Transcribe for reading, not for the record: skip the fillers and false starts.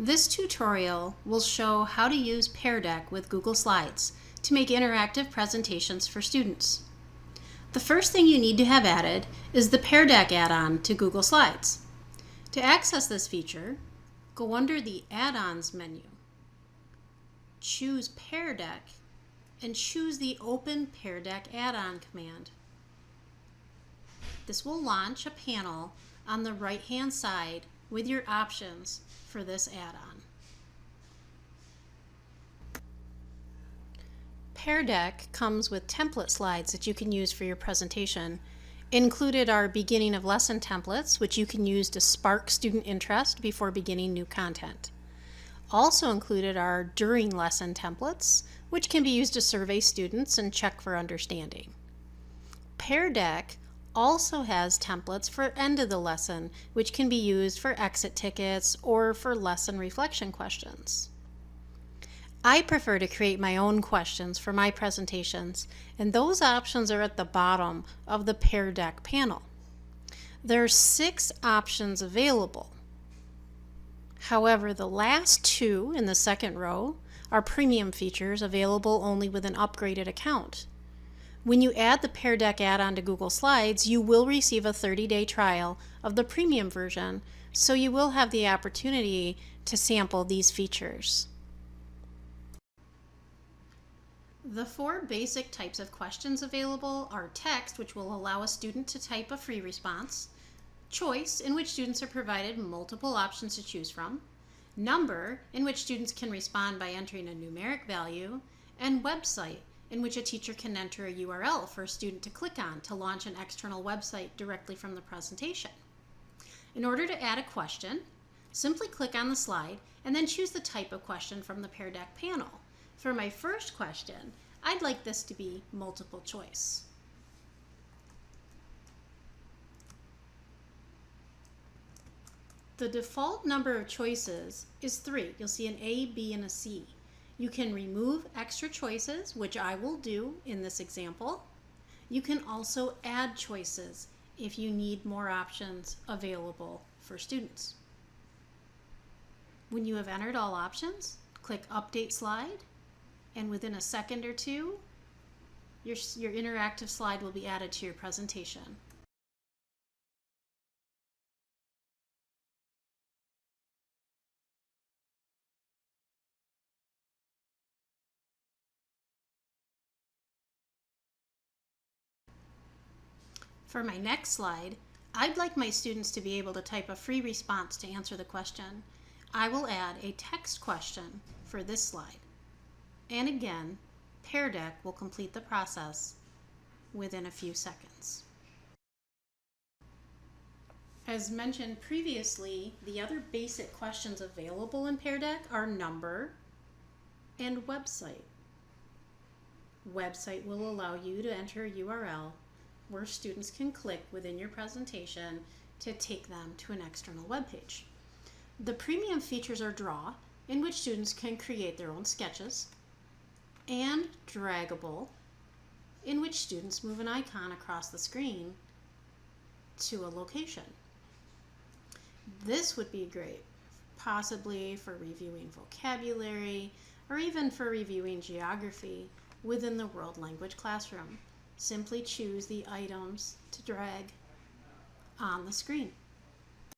This tutorial will show how to use Pear Deck with Google Slides to make interactive presentations for students. The first thing you need to have added is the Pear Deck add-on to Google Slides. To access this feature, go under the Add-ons menu, choose Pear Deck, and choose the Open Pear Deck add-on command. This will launch a panel on the right-hand side with your options for this add-on. Pear Deck comes with template slides that you can use for your presentation. Included are beginning of lesson templates, which you can use to spark student interest before beginning new content. Also included are during lesson templates, which can be used to survey students and check for understanding. Pear Deck also has templates for end of the lesson, which can be used for exit tickets or for lesson reflection questions. I prefer to create my own questions for my presentations, and those options are at the bottom of the Pear Deck panel. There are 6 options available. However, the last 2 in the second row are premium features available only with an upgraded account. When you add the Pear Deck add-on to Google Slides, you will receive a 30-day trial of the premium version, so you will have the opportunity to sample these features. The 4 basic types of questions available are text, which will allow a student to type a free response, choice, in which students are provided multiple options to choose from, number, in which students can respond by entering a numeric value, and website, in which a teacher can enter a URL for a student to click on to launch an external website directly from the presentation. In order to add a question, simply click on the slide and then choose the type of question from the Pear Deck panel. For my first question, I'd like this to be multiple choice. The default number of choices is 3. You'll see an A, B, and a C. You can remove extra choices, which I will do in this example. You can also add choices if you need more options available for students. When you have entered all options, click Update Slide, and within a second or two, your interactive slide will be added to your presentation. For my next slide, I'd like my students to be able to type a free response to answer the question. I will add a text question for this slide. And again, Pear Deck will complete the process within a few seconds. As mentioned previously, the other basic questions available in Pear Deck are number and website. Website will allow you to enter a URL where students can click within your presentation to take them to an external web page. The premium features are Draw, in which students can create their own sketches, and Draggable, in which students move an icon across the screen to a location. This would be great, possibly for reviewing vocabulary or even for reviewing geography within the World Language Classroom. Simply choose the items to drag on the screen.